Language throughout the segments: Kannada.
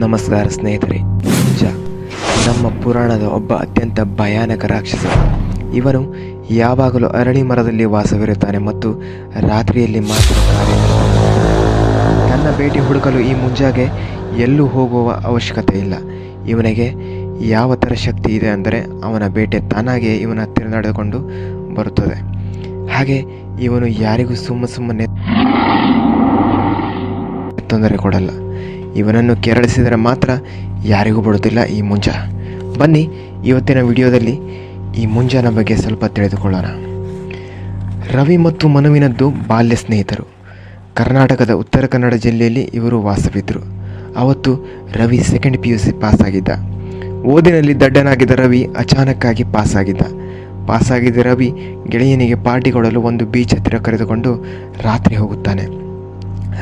ನಮಸ್ಕಾರ ಸ್ನೇಹಿತರೆ. ಮುಂಜ ನಮ್ಮ ಪುರಾಣದ ಒಬ್ಬ ಅತ್ಯಂತ ಭಯಾನಕ ರಾಕ್ಷಸ. ಇವನು ಯಾವಾಗಲೂ ಅರಳಿ ಮರದಲ್ಲಿ ವಾಸವಿರುತ್ತಾನೆ ಮತ್ತು ರಾತ್ರಿಯಲ್ಲಿ ಮಾತ್ರ ತನ್ನ ಬೇಟೆ ಹುಡುಕಲು ಈ ಮುಂಜಾಗೆ ಎಲ್ಲೂ ಹೋಗುವ ಅವಶ್ಯಕತೆ ಇಲ್ಲ. ಇವನಿಗೆ ಯಾವ ಥರ ಶಕ್ತಿ ಇದೆ ಅಂದರೆ ಅವನ ಬೇಟೆ ತಾನಾಗೆ ಇವನ ಹತ್ತಿರ ನಡೆದುಕೊಂಡು ಬರುತ್ತದೆ. ಹಾಗೆ ಇವನು ಯಾರಿಗೂ ಸುಮ್ಮನೆ ತೊಂದರೆ ಕೊಡಲ್ಲ. ಇವನನ್ನು ಕೆರಳಿಸಿದರೆ ಮಾತ್ರ ಯಾರಿಗೂ ಬಿಡುತ್ತಿಲ್ಲ ಈ ಮುಂಜ. ಬನ್ನಿ ಇವತ್ತಿನ ವಿಡಿಯೋದಲ್ಲಿ ಈ ಮುಂಜಾನ ಬಗ್ಗೆ ಸ್ವಲ್ಪ ತಿಳಿದುಕೊಳ್ಳೋಣ. ರವಿ ಮತ್ತು ಮನುವಿನದ್ದು ಬಾಲ್ಯ ಸ್ನೇಹಿತರು. ಕರ್ನಾಟಕದ ಉತ್ತರ ಕನ್ನಡ ಜಿಲ್ಲೆಯಲ್ಲಿ ಇವರು ವಾಸವಿದ್ದರು. ಅವತ್ತು ರವಿ ಸೆಕೆಂಡ್ PUC ಪಾಸಾಗಿದ್ದ. ಓದಿನಲ್ಲಿ ದಡ್ಡನಾಗಿದ್ದ ರವಿ ಅಚಾನಕ್ಕಾಗಿ ಪಾಸಾಗಿದ್ದ ರವಿ ಗೆಳೆಯನಿಗೆ ಪಾರ್ಟಿ ಕೊಡಲು ಒಂದು ಬೀಚ್ ಹತ್ತಿರ ಕರೆದುಕೊಂಡು ರಾತ್ರಿ ಹೋಗುತ್ತಾನೆ.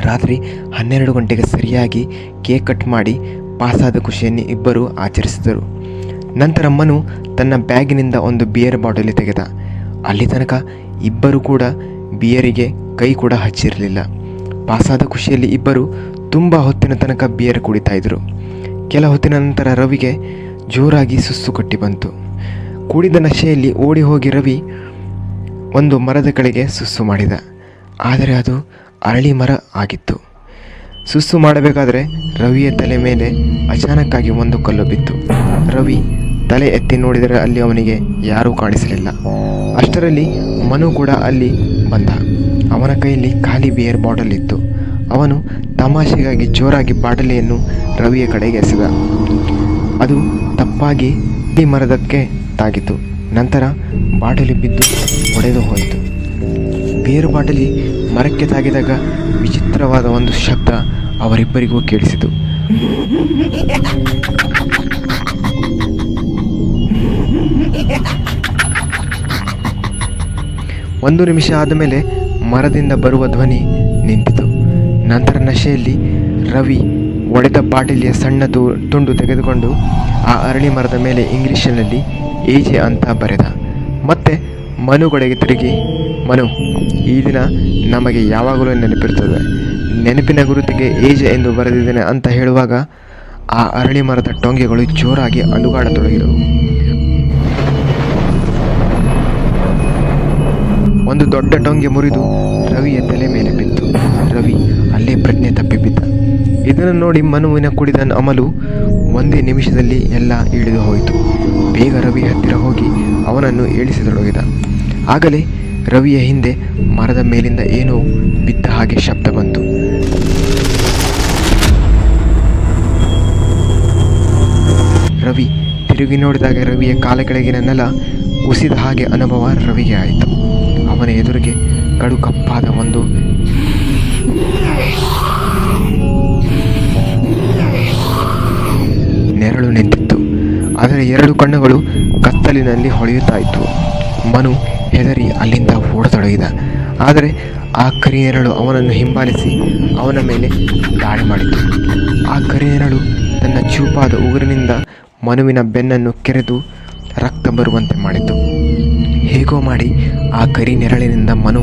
ರಾತ್ರಿ 12 ಗಂಟೆಗೆ ಸರಿಯಾಗಿ ಕೇಕ್ ಕಟ್ ಮಾಡಿ ಪಾಸಾದ ಖುಷಿಯನ್ನು ಇಬ್ಬರು ಆಚರಿಸಿದರು. ನಂತರ ಮನು ತನ್ನ ಬ್ಯಾಗಿನಿಂದ ಒಂದು ಬಿಯರ್ ಬಾಟಲಿ ತೆಗೆದ. ಅಲ್ಲಿ ತನಕ ಇಬ್ಬರು ಕೂಡ ಬಿಯರಿಗೆ ಕೈ ಕೂಡ ಹಚ್ಚಿರಲಿಲ್ಲ. ಪಾಸಾದ ಖುಷಿಯಲ್ಲಿ ಇಬ್ಬರು ತುಂಬ ಹೊತ್ತಿನ ತನಕ ಬಿಯರ್ ಕುಡಿತಾ ಇದ್ದರು. ಕೆಲ ಹೊತ್ತಿನ ನಂತರ ರವಿಗೆ ಜೋರಾಗಿ ಸುಸ್ಸು ಕಟ್ಟಿ ಬಂತು. ಕುಡಿದ ನಶೆಯಲ್ಲಿ ಓಡಿ ಹೋಗಿ ರವಿ ಒಂದು ಮರದ ಕೆಳಗೆ ಸುಸ್ಸು ಮಾಡಿದ. ಆದರೆ ಅದು ಅರಳಿ ಮರ ಆಗಿತ್ತು. ಸುಸ್ಸು ಮಾಡಬೇಕಾದ್ರೆ ರವಿಯ ತಲೆ ಮೇಲೆ ಅಚಾನಕ್ಕಾಗಿ ಒಂದು ಕಲ್ಲು ಬಿತ್ತು. ರವಿ ತಲೆ ಎತ್ತಿ ನೋಡಿದರೆ ಅಲ್ಲಿ ಅವನಿಗೆ ಯಾರೂ ಕಾಣಿಸಲಿಲ್ಲ. ಅಷ್ಟರಲ್ಲಿ ಮನು ಕೂಡ ಅಲ್ಲಿ ಬಂದ. ಅವನ ಕೈಯಲ್ಲಿ ಖಾಲಿ ಬಿಯರ್ ಬಾಟಲ್ ಇತ್ತು. ಅವನು ತಮಾಷೆಗಾಗಿ ಜೋರಾಗಿ ಬಾಟಲಿಯನ್ನು ರವಿಯ ಕಡೆಗೆ ಎಸೆದ. ಅದು ತಪ್ಪಾಗಿ ಈ ಮರದಕ್ಕೆ ತಾಗಿತು. ನಂತರ ಬಾಟಲಿ ಬಿದ್ದು ಒಡೆದು ಹೋಯಿತು. ಬಿಯರ್ ಬಾಟಲಿ ಮರಕ್ಕೆ ತಾಗಿದಾಗ ವಿಚಿತ್ರವಾದ ಒಂದು ಶಬ್ದ ಅವರಿಬ್ಬರಿಗೂ ಕೇಳಿಸಿತು. ಒಂದು ನಿಮಿಷ ಆದಮೇಲೆ ಮರದಿಂದ ಬರುವ ಧ್ವನಿ ನಿಂತಿತು. ನಂತರ ನಶೆಯಲ್ಲಿ ರವಿ ಒಡೆದ ಬಾಟಲಿಯ ಸಣ್ಣ ತುಂಡು ತೆಗೆದುಕೊಂಡು ಆ ಅರಳಿ ಮರದ ಮೇಲೆ ಇಂಗ್ಲಿಷಿನಲ್ಲಿ AJ ಅಂತ ಬರೆದ. ಮತ್ತೆ ಮನುಗಳಿಗೆ ತಿರುಗಿ, ಮನು, ಈ ದಿನ ನಮಗೆ ಯಾವಾಗಲೂ ನೆನಪಿರ್ತದೆ. ನೆನಪಿನ ಗುರುತಿಗೆ AJ ಎಂದು ಬರೆದಿದ್ದೇನೆ ಅಂತ ಹೇಳುವಾಗ ಆ ಅರಳಿ ಮರದ ಟೊಂಗೆಗಳು ಜೋರಾಗಿ ಅಲುಗಾಡತೊಡಗಿದವು. ಒಂದು ದೊಡ್ಡ ಟೊಂಗೆ ಮುರಿದು ರವಿಯ ತಲೆ ಮೇಲೆ ಬಿತ್ತು. ರವಿ ಅಲ್ಲೇ ಪ್ರಜ್ಞೆ ತಪ್ಪಿ ಬಿದ್ದ. ಇದನ್ನು ನೋಡಿ ಮನುವಿನ ಕುಡಿದ ಅಮಲು ಒಂದೇ ನಿಮಿಷದಲ್ಲಿ ಎಲ್ಲ ಇಳಿದು ಹೋಯಿತು. ಬೇಗ ರವಿ ಹತ್ತಿರ ಹೋಗಿ ಅವನನ್ನು ಏಳಿಸತೊಡಗಿದ. ಆಗಲೇ ರವಿಯ ಹಿಂದೆ ಮರದ ಮೇಲಿಂದ ಏನೋ ಬಿದ್ದ ಹಾಗೆ ಶಬ್ದ ಬಂತು. ರವಿ ತಿರುಗಿ ನೋಡಿದಾಗ ರವಿಯ ಕಾಲ ಕೆಳಗಿನ ನೆಲ ಕುಸಿದ ಹಾಗೆ ಅನುಭವ ರವಿಗೆ ಆಯಿತು. ಅವನ ಎದುರಿಗೆ ಕಡು ಕಪ್ಪಾದ ಒಂದು ನೆರಳು ನಿಂತಿತ್ತು. ಅದರ 2 ಕಣ್ಣುಗಳು ಕತ್ತಲಿನಲ್ಲಿ ಹೊಳೆಯುತ್ತಾ ಇತ್ತು. ಮನು ಹೆದರಿ ಅಲ್ಲಿಂದ ಓಡತೊಡಗಿದ. ಆದರೆ ಆ ಕರಿನೆರಳು ಅವನನ್ನು ಹಿಂಬಾಲಿಸಿ ಅವನ ಮೇಲೆ ದಾಳಿ ಮಾಡಿತು. ಆ ಕರಿನೆರಳು ತನ್ನ ಚೂಪಾದ ಉಗುರಿನಿಂದ ಮನುವಿನ ಬೆನ್ನನ್ನು ಕೆರೆದು ರಕ್ತ ಬರುವಂತೆ ಮಾಡಿತು. ಹೇಗೋ ಮಾಡಿ ಆ ಕರಿನೆರಳಿನಿಂದ ಮನು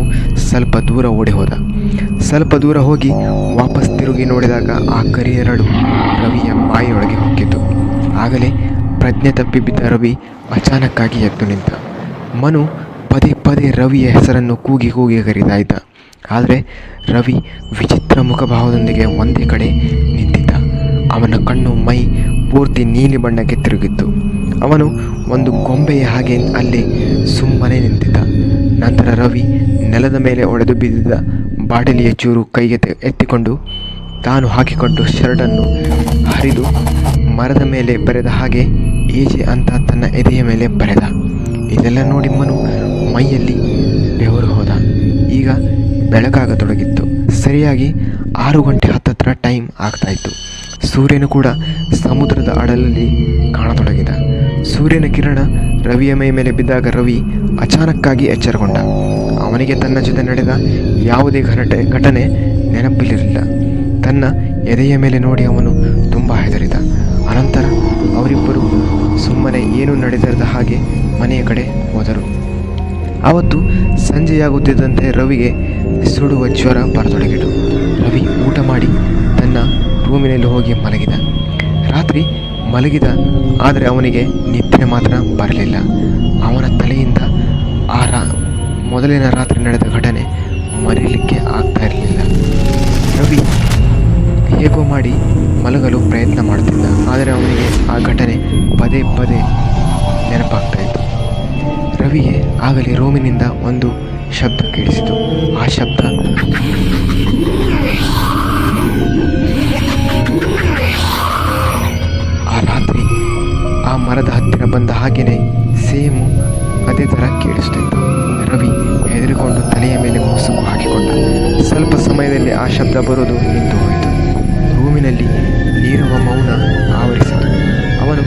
ಸ್ವಲ್ಪ ದೂರ ಓಡಿ ಹೋದ. ಸ್ವಲ್ಪ ದೂರ ಹೋಗಿ ವಾಪಸ್ ತಿರುಗಿ ನೋಡಿದಾಗ ಆ ಕರಿನೆರಳು ರವಿಯ ಬಾಯಿಯೊಳಗೆ ಹೊಕ್ಕಿತು. ಆಗಲೇ ಪ್ರಜ್ಞೆ ತಪ್ಪಿ ಬಿದ್ದ ರವಿ ಅಚಾನಕ್ಕಾಗಿ ಎದ್ದು ನಿಂತ. ಮನು ಪದೇ ಪದೇ ರವಿಯ ಹೆಸರನ್ನು ಕೂಗಿ ಕರೀತಾ ಇದ್ದ. ಆದರೆ ರವಿ ವಿಚಿತ್ರ ಮುಖಭಾವದೊಂದಿಗೆ ಒಂದೇ ಕಡೆ ನಿಂತಿದ್ದ. ಅವನ ಕಣ್ಣು ಮೈ ಪೂರ್ತಿ ನೀಲಿ ಬಣ್ಣಕ್ಕೆ ತಿರುಗಿತ್ತು. ಅವನು ಒಂದು ಗೊಂಬೆಯ ಹಾಗೆ ಅಲ್ಲಿ ಸುಮ್ಮನೆ ನಿಂತಿದ್ದ. ನಂತರ ರವಿ ನೆಲದ ಮೇಲೆ ಒಡೆದು ಬಿದ್ದಿದ್ದ ಬಾಟಲಿಯ ಚೂರು ಕೈಗೆ ಎತ್ತಿಕೊಂಡು ತಾನು ಹಾಕಿಕೊಂಡು ಶರ್ಟನ್ನು ಹರಿದು ಮರದ ಮೇಲೆ ಬರೆದ ಹಾಗೆ AJ ಅಂತ ತನ್ನ ಎದೆಯ ಮೇಲೆ ಬರೆದ. ಇದೆಲ್ಲ ನೋಡಿ ಮನು ಮೈಯಲ್ಲಿ ಬೆವರು ಹೋದ. ಈಗ ಬೆಳಕಾಗತೊಡಗಿತ್ತು. ಸರಿಯಾಗಿ 6 ಗಂಟೆ ಹತ್ತತ್ರ ಟೈಮ್ ಆಗ್ತಾಯಿತ್ತು. ಸೂರ್ಯನು ಕೂಡ ಸಮುದ್ರದ ಅಡಲಲ್ಲಿ ಕಾಣತೊಡಗಿದ. ಸೂರ್ಯನ ಕಿರಣ ರವಿಯ ಮೈ ಮೇಲೆ ಬಿದ್ದಾಗ ರವಿ ಅಚಾನಕ್ಕಾಗಿ ಎಚ್ಚರಗೊಂಡ. ಅವನಿಗೆ ತನ್ನ ಜೊತೆ ನಡೆದ ಯಾವುದೇ ಘಟನೆ ನೆನಪಿರಲಿಲ್ಲ. ತನ್ನ ಎದೆಯ ಮೇಲೆ ನೋಡಿ ಅವನು ತುಂಬ ಹೆದರಿದ. ಅನಂತರ ಅವರಿಬ್ಬರು ಸುಮ್ಮನೆ ಏನೂ ನಡೆದಿರದ ಹಾಗೆ ಮನೆಯ ಕಡೆ ಹೋದರು. ಆವತ್ತು ಸಂಜೆಯಾಗುತ್ತಿದ್ದಂತೆ ರವಿಗೆ ಸುಡುವ ಜ್ವರ ಬರತೊಡಗಿತು. ರವಿ ಊಟ ಮಾಡಿ ತನ್ನ ರೂಮಿನಲ್ಲಿ ಹೋಗಿ ಮಲಗಿದ. ರಾತ್ರಿ ಮಲಗಿದ, ಆದರೆ ಅವನಿಗೆ ನಿದ್ರೆ ಮಾತ್ರ ಬರಲಿಲ್ಲ. ಅವನ ತಲೆಯಿಂದ ಮೊದಲಿನ ರಾತ್ರಿ ನಡೆದ ಘಟನೆ ಮರೀಲಿಕ್ಕೆ ಆಗ್ತಾ ಇರಲಿಲ್ಲ. ರವಿ ಹೇಗೋ ಮಾಡಿ ಮಲಗಲು ಪ್ರಯತ್ನ ಮಾಡುತ್ತಿದ್ದ, ಆದರೆ ಅವನಿಗೆ ಆ ಘಟನೆ ಪದೇ ಪದೇ ನೆನಪಾಗ್ತಾ ಇತ್ತು. ರವಿಗೆ ಆಗಲೇ ರೂಮಿನಿಂದ ಒಂದು ಶಬ್ದ ಕೇಳಿಸಿತು. ಆ ಶಬ್ದ ಆ ರಾತ್ರಿ ಆ ಮರದ ಹತ್ತಿರ ಬಂದ ಹಾಗೆಯೇ ಸೇಮು ಅದೇ ಥರ ಕೇಳಿಸ್ತಿತ್ತು. ರವಿ ಹೆದರಿಕೊಂಡು ತಲೆಯ ಮೇಲೆ ಮುಸುಕು ಹಾಕಿಕೊಂಡ. ಸ್ವಲ್ಪ ಸಮಯದಲ್ಲಿ ಆ ಶಬ್ದ ಬರೋದು ನಿಂತು ಹೋಯಿತು. ರೂಮಿನಲ್ಲಿ ನೀರುವ ಮೌನ ಆವರಿಸಿತು. ಅವನು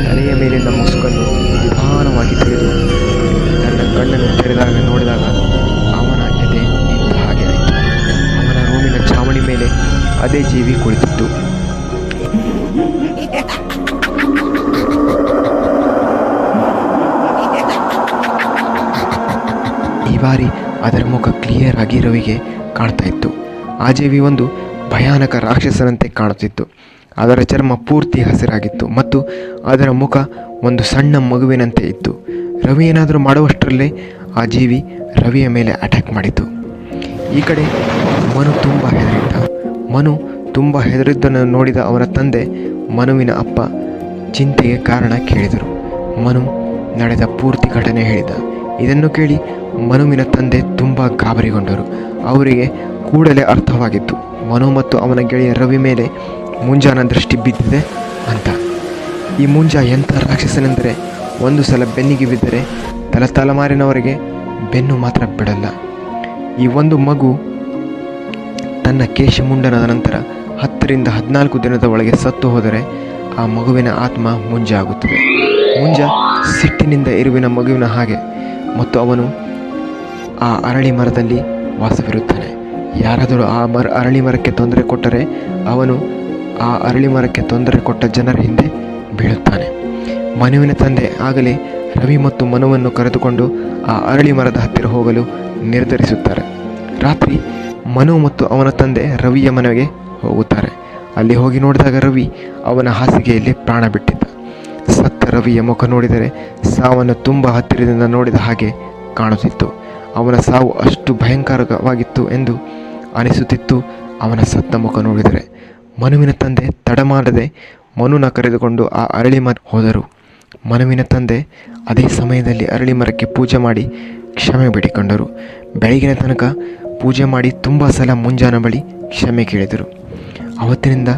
ತಲೆಯ ಮೇಲಿನ ಮುಸುಕನ್ನು ನಿಧಾನವಾಗಿ ತೆಗೆದು ತನ್ನ ಕಣ್ಣನ್ನು ನೋಡಿದಾಗ ಅವನ ಎದೆ ನಿಂತ ಹಾಗೆ ಆಯಿತು. ಅವನ ರೂಮಿನ ಛಾವಣಿ ಮೇಲೆ ಅದೇ ಜೀವಿ ಕುಳಿತಿತ್ತು. ಈ ಬಾರಿ ಅದರ ಮುಖ ಕ್ಲಿಯರ್ ಆಗಿ ರವಿಗೆ ಕಾಣ್ತಾ ಇತ್ತು. ಆ ಜೀವಿ ಒಂದು ಭಯಾನಕ ರಾಕ್ಷಸನಂತೆ ಕಾಣುತ್ತಿತ್ತು. ಅದರ ಚರ್ಮ ಪೂರ್ತಿ ಹಸಿರಾಗಿತ್ತು ಮತ್ತು ಅದರ ಮುಖ ಒಂದು ಸಣ್ಣ ಮಗುವಿನಂತೆ ಇತ್ತು. ರವಿ ಏನಾದರೂ ಮಾಡುವಷ್ಟರಲ್ಲೇ ಆ ಜೀವಿ ರವಿಯ ಮೇಲೆ ಅಟ್ಯಾಕ್ ಮಾಡಿತು. ಈ ಕಡೆ ಮನು ತುಂಬ ಹೆದರಿದ್ದನ್ನು ನೋಡಿದ ಅವನ ತಂದೆ ಮನುವಿನ ಅಪ್ಪ ಚಿಂತೆಗೆ ಕಾರಣ ಕೇಳಿದರು. ಮನು ನಡೆದ ಪೂರ್ತಿ ಘಟನೆ ಹೇಳಿದ. ಇದನ್ನು ಕೇಳಿ ಮನುವಿನ ತಂದೆ ತುಂಬ ಗಾಬರಿಗೊಂಡರು. ಅವರಿಗೆ ಕೂಡಲೇ ಅರ್ಥವಾಗಿತ್ತು, ಮನು ಮತ್ತು ಅವನ ಗೆಳೆಯ ರವಿ ಮೇಲೆ ಮುಂಜಾನ ದೃಷ್ಟಿ ಬಿದ್ದಿದೆ ಅಂತ. ಈ ಮುಂಜ ಎಂಥ ರಾಕ್ಷಸನೆಂದರೆ ಒಂದು ಸಲ ಬೆನ್ನಿಗೆ ಬಿದ್ದರೆ ತಲೆಮಾರಿನವರೆಗೆ ಬೆನ್ನು ಮಾತ್ರ ಬಿಡಲ್ಲ. ಈ ಒಂದು ಮಗು ತನ್ನ ಕೇಶ ಮುಂಡನದ ನಂತರ 10ರಿಂದ 14 ದಿನದ ಒಳಗೆ ಸತ್ತು ಹೋದರೆ ಆ ಮಗುವಿನ ಆತ್ಮ ಮುಂಜ ಆಗುತ್ತದೆ. ಮುಂಜ ಸಿಟ್ಟಿನಿಂದ ಇರುವಿನ ಮಗುವಿನ ಹಾಗೆ ಮತ್ತು ಅವನು ಆ ಅರಳಿ ಮರದಲ್ಲಿ ವಾಸವಿರುತ್ತಾನೆ. ಯಾರಾದರೂ ಆ ಅರಳಿ ಮರಕ್ಕೆ ತೊಂದರೆ ಕೊಟ್ಟರೆ ಅವನು ಆ ಅರಳಿ ಮರಕ್ಕೆ ತೊಂದರೆ ಕೊಟ್ಟ ಜನರ ಹಿಂದೆ ಬೀಳುತ್ತಾನೆ. ಮನುವಿನ ತಂದೆ ಆಗಲೇ ರವಿ ಮತ್ತು ಮನುವನ್ನು ಕರೆದುಕೊಂಡು ಆ ಅರಳಿ ಮರದ ಹತ್ತಿರ ಹೋಗಲು ನಿರ್ಧರಿಸುತ್ತಾರೆ. ರಾತ್ರಿ ಮನು ಮತ್ತು ಅವನ ತಂದೆ ರವಿಯ ಮನೆಗೆ ಹೋಗುತ್ತಾರೆ. ಅಲ್ಲಿ ಹೋಗಿ ನೋಡಿದಾಗ ರವಿ ಅವನ ಹಾಸಿಗೆಯಲ್ಲಿ ಪ್ರಾಣ ಬಿಟ್ಟಿದ್ದ. ಸತ್ತ ರವಿಯ ಮುಖ ನೋಡಿದರೆ ಸಾವನ್ನು ತುಂಬ ಹತ್ತಿರದಿಂದ ನೋಡಿದ ಹಾಗೆ ಕಾಣುತ್ತಿತ್ತು. ಅವನ ಸಾವು ಅಷ್ಟು ಭಯಂಕರವಾಗಿತ್ತು ಎಂದು ಅನಿಸುತ್ತಿತ್ತು. ಅವನ ಸತ್ತ ಮುಖ ನೋಡಿದರೆ ಮನುವಿನ ತಂದೆ ತಡ ಮಾಡದೆ ಮನುನ ಕರೆದುಕೊಂಡು ಆ ಅರಳಿ ಮರ ಹೋದರು. ಮನುವಿನ ತಂದೆ ಅದೇ ಸಮಯದಲ್ಲಿ ಅರಳಿ ಮರಕ್ಕೆ ಪೂಜೆ ಮಾಡಿ ಕ್ಷಮೆ ಬೇಡಿಕೊಂಡರು. ಬೆಳಗಿನ ತನಕ ಪೂಜೆ ಮಾಡಿ ತುಂಬ ಸಲ ಮುಂಜಾನ ಬಳಿ ಕ್ಷಮೆ ಕೇಳಿದರು. ಅವತ್ತಿನಿಂದ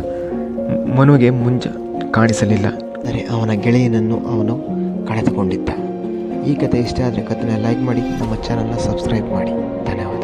ಮನುಗೆ ಮುಂಜ ಕಾಣಿಸಲಿಲ್ಲ, ಅಂದರೆ ಅವನ ಗೆಳೆಯನನ್ನು ಅವನು ಕಳೆದುಕೊಂಡಿದ್ದ. ಈ ಕಥೆ ಇಷ್ಟ ಆದರೆ ಕಥೆನ ಲೈಕ್ ಮಾಡಿ, ನಮ್ಮ ಚಾನಲ್ನ ಸಬ್ಸ್ಕ್ರೈಬ್ ಮಾಡಿ. ಧನ್ಯವಾದ.